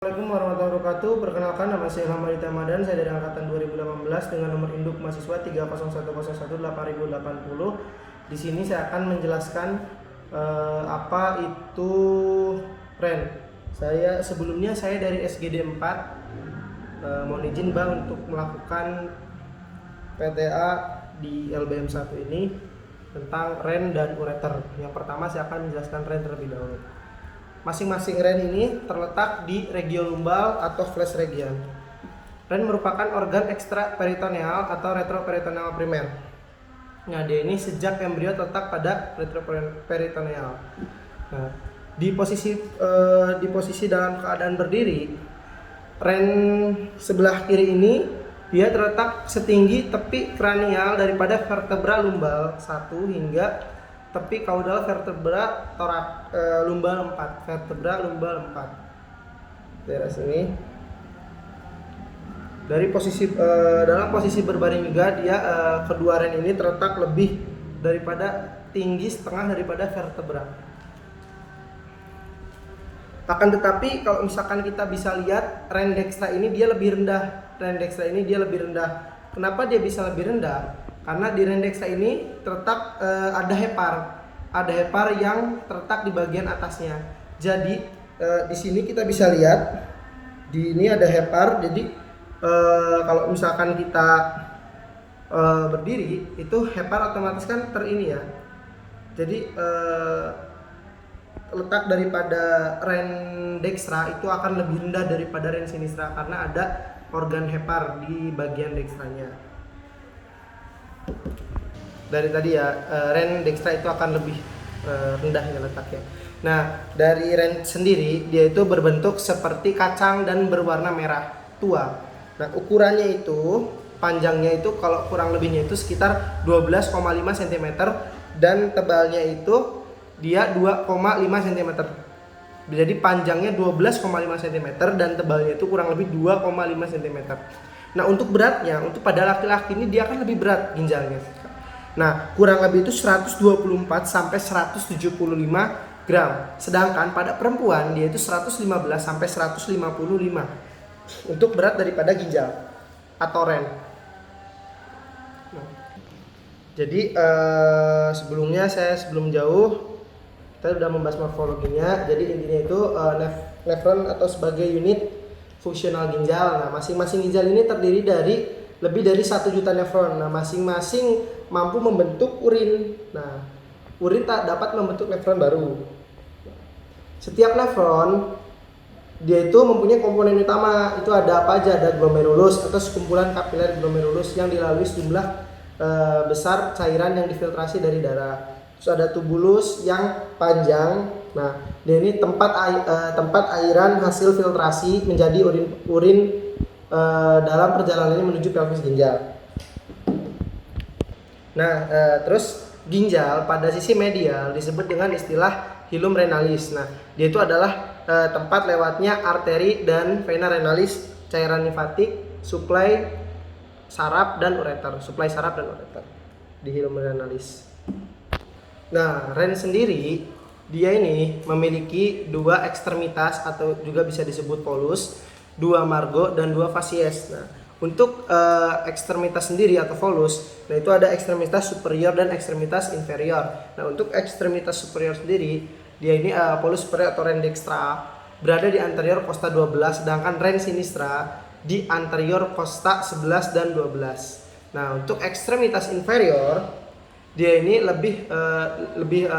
Assalamualaikum warahmatullahi wabarakatuh. Perkenalkan, nama saya Ilham Aditya Ramadan. Saya dari angkatan 2018 dengan nomor induk mahasiswa 301018080. Di sini saya akan menjelaskan apa itu REN. Sebelumnya saya dari SGD 4. Mohon izin Bang untuk melakukan PTA di LBM 1 ini tentang REN dan ureter. Yang pertama saya akan menjelaskan REN terlebih dahulu. Masing-masing REN ini terletak di region lumbal atau flash region. REN merupakan organ ekstraperitoneal atau retroperitoneal primer. Nah, dia ini sejak embrio terletak pada retroperitoneal. Nah, di posisi dalam keadaan berdiri, REN sebelah kiri ini dia terletak setinggi tepi kranial daripada vertebra lumbal 1 hingga tepi kaudal vertebra torak lumbal 4, vertebra lumbal 4. Daerah sini. Dari dalam posisi berbaring juga dia kedua REN ini terletak lebih daripada tinggi setengah daripada vertebra. Akan tetapi kalau misalkan kita bisa lihat REN dextra ini dia lebih rendah. REN dextra ini dia lebih rendah. Kenapa dia bisa lebih rendah? Karena di REN dextra ini terletak ada hepar yang terletak di bagian atasnya. Jadi di sini kita bisa lihat di ini ada hepar. Jadi kalau misalkan kita berdiri itu hepar otomatis kan ini ya. Jadi letak daripada REN dextra itu akan lebih rendah daripada REN sinistra karena ada organ hepar di bagian dextranya. Dari tadi ya, REN dextra itu akan lebih rendah ya letaknya. Nah, dari REN sendiri dia itu berbentuk seperti kacang dan berwarna merah tua. Nah, ukurannya itu panjangnya itu kalau kurang lebihnya itu sekitar 12,5 cm dan tebalnya itu dia 2,5 cm. Jadi panjangnya 12,5 cm dan tebalnya itu kurang lebih 2,5 cm. Nah, untuk beratnya, untuk pada laki-laki ini dia akan lebih berat ginjalnya. Nah, kurang lebih itu 124 sampai 175 gram. Sedangkan pada perempuan dia itu 115 sampai 155 untuk berat daripada ginjal atau REN. Nah, jadi sebelum jauh kita sudah membahas morfologinya. Jadi intinya itu nefron atau sebagai unit fungsional ginjal. Nah, masing-masing ginjal ini terdiri dari lebih dari 1 juta nefron. Nah, masing-masing mampu membentuk urin. Nah, urin tak dapat membentuk nefron baru. Setiap nefron dia itu mempunyai komponen utama. Itu ada apa aja? Ada glomerulus atau sekumpulan kapiler glomerulus yang dilalui sejumlah besar cairan yang difiltrasi dari darah. Terus ada tubulus yang panjang. Nah, dia ini tempat airan hasil filtrasi menjadi urin dalam perjalanannya menuju pelvis ginjal. Nah, terus ginjal pada sisi medial disebut dengan istilah hilum renalis. Nah, dia itu adalah tempat lewatnya arteri dan vena renalis, cairan limfatik, suplai saraf dan ureter, di hilum renalis. Nah, REN sendiri dia ini memiliki 2 ekstremitas atau juga bisa disebut polus, 2 margo dan 2 fasies. Nah, untuk ekstremitas sendiri atau polus, nah itu ada ekstremitas superior dan ekstremitas inferior. Nah, untuk ekstremitas superior sendiri dia ini polus superior atau REN dextra berada di anterior costa 12, sedangkan REN sinistra di anterior costa 11 dan 12. Nah, untuk ekstremitas inferior dia ini lebih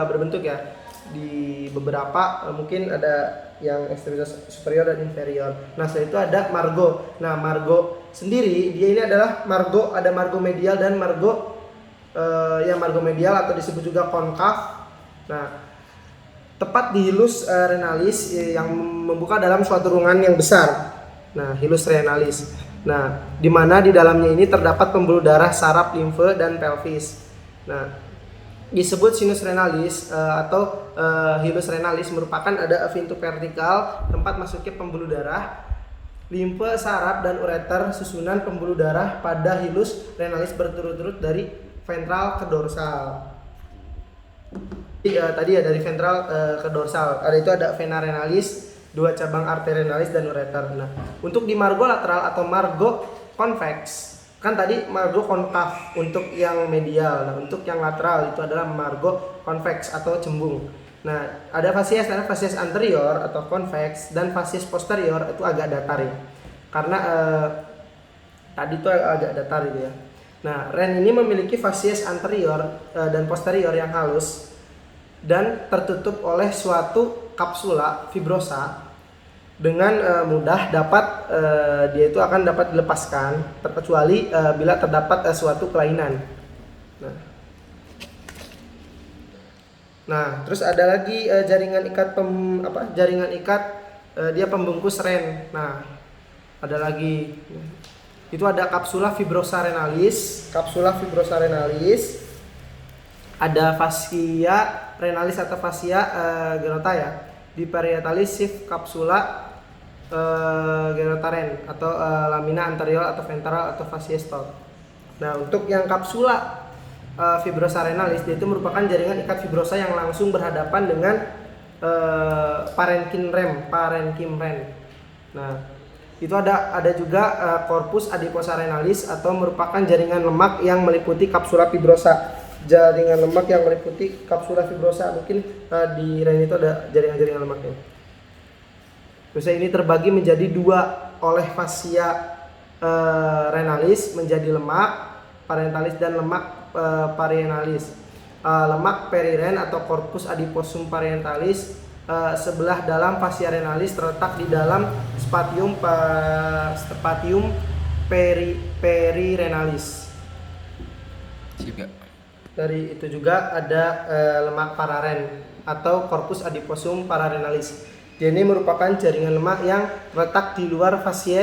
berbentuk ya. Di beberapa mungkin ada yang ekstremitas superior dan inferior. Nah, setelah itu ada margo. Nah, margo sendiri dia ini adalah ada margo medial dan margo margo medial atau disebut juga konkav. Nah, tepat di hilus renalis yang membuka dalam suatu ruangan yang besar. Nah, hilus renalis. Nah, di mana di dalamnya ini terdapat pembuluh darah, saraf, limfe dan pelvis. Nah, disebut sinus renalis atau hilus renalis merupakan ada pintu vertikal tempat masuknya pembuluh darah, limfe, saraf dan ureter. Susunan pembuluh darah pada hilus renalis berturut-turut dari ventral ke dorsal. Tadi ya dari ventral ke dorsal. Ada vena renalis, dua cabang arteri renalis dan ureter. Nah, untuk di margo lateral atau margo convex, kan tadi margo konkav untuk yang medial. Nah, untuk yang lateral itu adalah margo convex atau cembung. Nah, ada fasies anterior atau convex dan fasies posterior itu agak datar ya. Karena tadi itu agak datar gitu ya. Nah, ren ini memiliki fasies anterior dan posterior yang halus dan tertutup oleh suatu kapsula fibrosa. Dengan mudah dia itu akan dapat dilepaskan terkecuali bila terdapat suatu kelainan. Nah, terus ada lagi jaringan ikat dia pembungkus ren. Nah, ada lagi itu ada kapsula fibrosa renalis, ada fascia renalis atau fascia gerota ya, di parietalis sif kapsula gerotaren atau lamina anterior atau ventral atau fascia stot. Nah, untuk yang kapsula fibrosa renalis dia itu merupakan jaringan ikat fibrosa yang langsung berhadapan dengan parenkim ren. Nah, itu ada juga corpus adiposa renalis atau merupakan jaringan lemak yang meliputi kapsula fibrosa. Mungkin di ren itu ada jaringan lemaknya. Terus ini terbagi menjadi dua oleh fascia renalis menjadi lemak parentalis dan lemak parienalis. Lemak periren atau corpus adiposum parentalis sebelah dalam fascia renalis terletak di dalam spatium perirenalis. Dari itu juga ada lemak pararen atau corpus adiposum pararenalis. Dia ini merupakan jaringan lemak yang terletak di luar fascia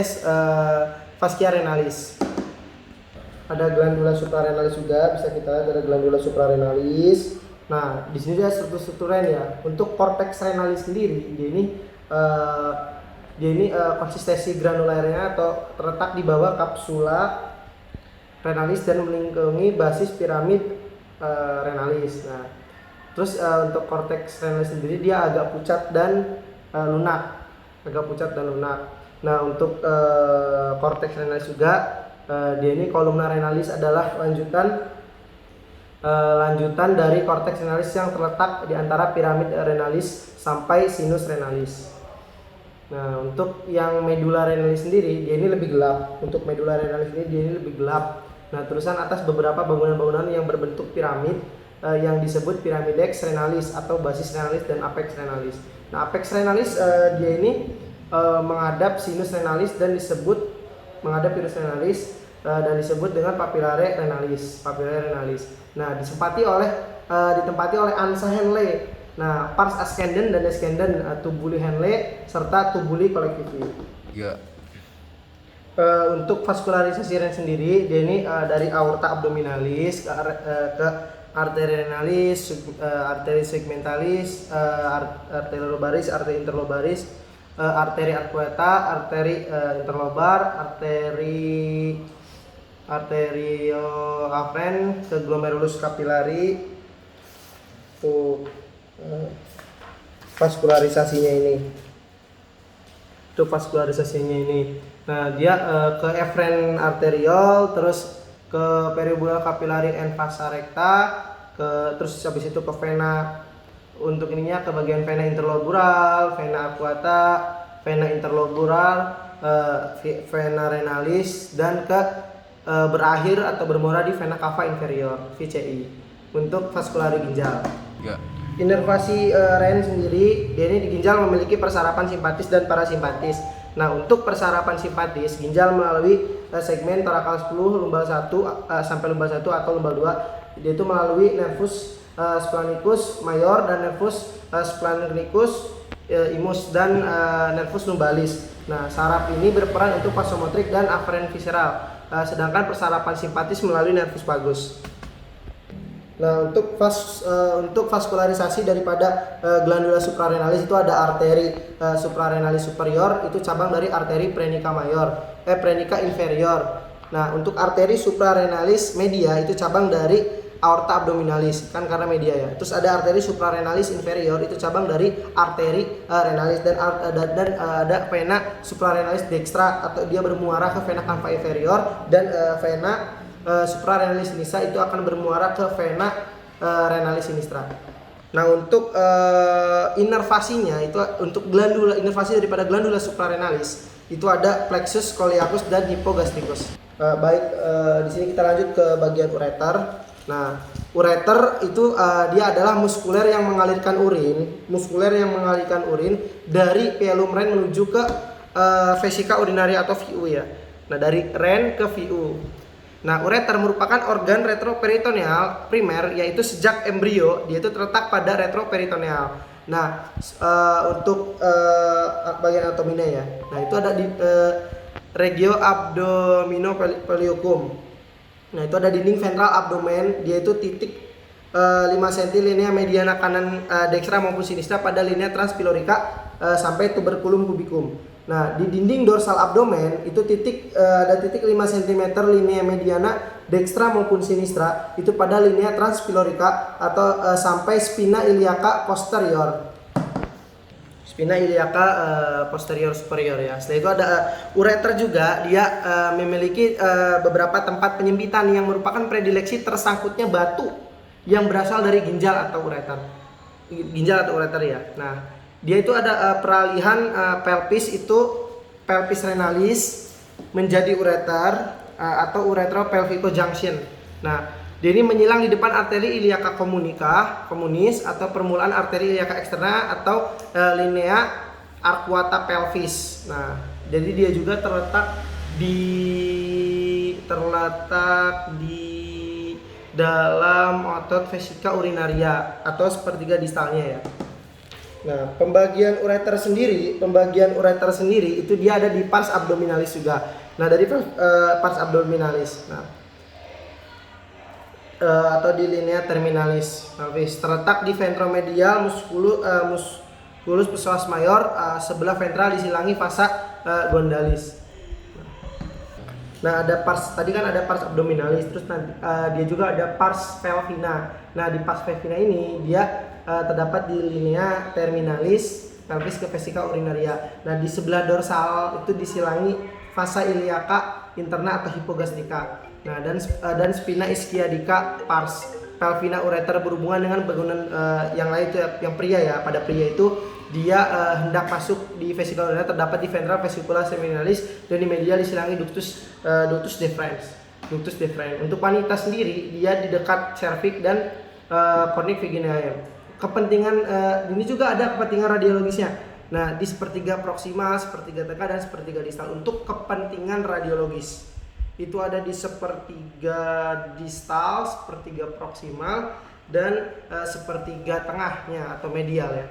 renalis. Ada glandula suprarenalis juga, bisa kita lihat ada glandula suprarenalis. Nah, di sini ada struktur-strukturnya ya. Untuk korteks renalis sendiri, dia ini konsistensi granulernya atau terletak di bawah kapsula renalis dan melingkungi basis piramid renalis. Nah, terus untuk korteks renalis sendiri dia agak pucat dan lunak. Nah, untuk korteks renalis juga dia ini kolumna renalis adalah lanjutan dari korteks renalis yang terletak di antara piramid renalis sampai sinus renalis. Nah, untuk yang medula renalis sendiri dia ini lebih gelap. Nah, terusan atas beberapa bangunan-bangunan yang berbentuk piramid yang disebut piramidex renalis atau basis renalis dan apex renalis. Nah, apex renalis dia ini menghadap sinus renalis dan disebut dengan papillare renalis. Nah, ditempati oleh ansa Henle. Nah, pars ascendens dan descendens tubuli Henle serta tubuli collectivi. Ya. Untuk vaskularisasi ren sendiri dia ini dari aorta abdominalis ke arteri renalis, arteri segmentalis, arteri lobaris, arteri interlobaris, arteri arcuata, arteri interlobar, arterio afren ke glomerulus capillari. Tuh vaskularisasinya ini. Nah, dia ke efren arteriol, terus ke peribular capillari and vasa recta, terus habis itu ke vena. Untuk ininya ke bagian vena interlobural, vena aquata, vena interlobural, vena renalis, dan berakhir atau bermuara di vena cava inferior (VCI). Untuk vaskulari ginjal. Ya. Inervasi ren sendiri, dia ini di ginjal memiliki persarapan simpatis dan parasimpatis. Nah, untuk persarapan simpatis, ginjal melalui segmen torakal 10 lumbal 1 sampai lumbal 1 atau lumbal 2, dia itu melalui nervus splanicus mayor dan nervus splanicus imus dan nervus lumbalis. Nah, saraf ini berperan untuk vasomotrik dan aferen visceral, sedangkan persarapan simpatis melalui nervus vagus. Nah, untuk vaskularisasi daripada glandula suprarenalis itu ada arteri suprarenalis superior, itu cabang dari arteri prenica inferior. Nah, untuk arteri suprarenalis media itu cabang dari aorta abdominalis, kan karena media ya. Terus ada arteri suprarenalis inferior, itu cabang dari arteri renalis, dan ada vena suprarenalis dextra atau dia bermuara ke vena cava inferior, dan vena suprarenalis sinistra itu akan bermuara ke vena renalis sinistra. Nah, untuk inervasinya itu untuk glandula, inervasi daripada glandula suprarenalis itu ada plexus coeliacus dan hypogastricus. Di sini kita lanjut ke bagian ureter. Nah, ureter itu dia adalah muskuler yang mengalirkan urin dari velum ren menuju ke vesika urinaria atau VU ya. Nah, dari ren ke VU. Nah, ureter merupakan organ retroperitoneal primer, yaitu sejak embrio dia itu terletak pada retroperitoneal. Nah, untuk bagian anatominya ya. Nah, itu ada di regio abdominopelvium. Nah, itu ada dinding ventral abdomen, dia itu titik 5 cm linea mediana kanan dextra maupun sinistra pada linea transpilorica sampai tuberculum pubicum. Nah, di dinding dorsal abdomen itu ada titik 5 cm linea mediana dextra maupun sinistra itu pada linea transpilorica atau sampai spina iliaca posterior. Spina iliaca posterior superior ya. Setelah itu ada ureter juga, dia memiliki beberapa tempat penyempitan yang merupakan predileksi tersangkutnya batu yang berasal dari ginjal atau ureter. Ya. Nah, dia itu ada peralihan pelvis renalis menjadi ureter atau uretero-pelvico junction. Nah, dia ini menyilang di depan arteri iliaca communis atau permulaan arteri iliaca externa atau linea arcuata pelvis. Nah, jadi dia juga terletak di dalam otot vesika urinaria atau sepertiga distalnya ya. Nah, pembagian ureter sendiri itu dia ada di pars abdominalis juga. Nah, dari pars abdominalis, atau di linea terminalis pelvis, terletak di ventromedial musculus psoas major, sebelah ventral disilangi vasa gondalis. Nah, ada pars, tadi kan ada pars abdominalis, terus nanti dia juga ada pars pelvina. Nah, di pars pelvina ini dia terdapat di linea terminalis pelvis ke vesika urinaria. Nah, di sebelah dorsal itu disilangi vasa iliaca interna atau hypogastrika. Nah, dan spina ischiadica pars pelvina ureter berhubungan dengan bangunan yang lain itu yang pria ya. Pada pria itu dia hendak masuk di vesika urinaria terdapat di ventral vesicula seminalis, dan di medial disilangi ductus deferens. Untuk wanita sendiri dia di dekat cervix dan cornix vaginae. Kepentingan ini juga ada kepentingan radiologisnya. Nah, di sepertiga proksimal, sepertiga tengah, dan sepertiga distal. Untuk kepentingan radiologis itu ada di sepertiga distal, sepertiga proksimal, dan sepertiga tengahnya atau medial ya.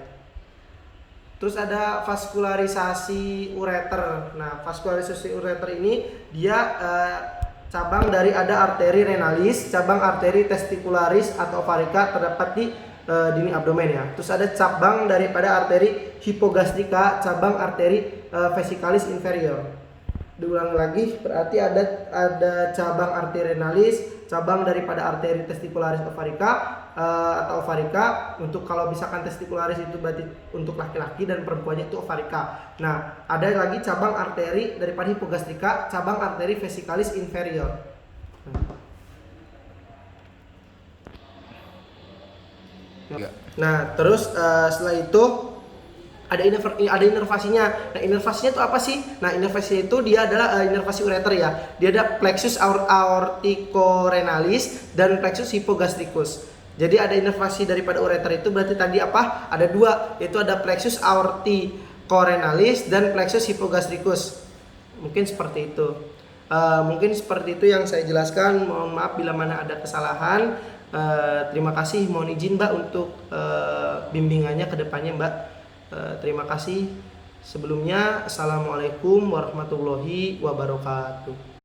Terus ada vaskularisasi ureter. Nah, vaskularisasi ureter ini dia cabang dari ada arteri renalis, cabang arteri testicularis atau ovarica terdapat di dinding abdomen ya. Terus ada cabang daripada arteri hypogastrika, cabang arteri vesicalis inferior. Diulang lagi, berarti ada cabang arteri renalis, cabang daripada arteri testicularis ovarica atau ovarica. Untuk kalau misalkan testicularis itu berarti untuk laki-laki dan perempuannya itu ovarica. Nah, ada lagi cabang arteri daripada hypogastrika, cabang arteri vesicalis inferior. Nah, terus setelah itu ada inervasinya. Nah, inervasinya itu apa sih? Nah, inervasi itu dia adalah inervasi ureter ya. Dia ada plexus aorticorenalis dan plexus hypogastricus. Jadi ada inervasi daripada ureter itu berarti tadi apa? Ada dua, yaitu ada plexus aorticorenalis dan plexus hypogastricus. Mungkin seperti itu. Yang saya jelaskan. Mohon maaf bila mana ada kesalahan. Terima kasih, mohon izin Mbak untuk bimbingannya ke depannya Mbak. Terima kasih sebelumnya. Assalamualaikum warahmatullahi wabarakatuh.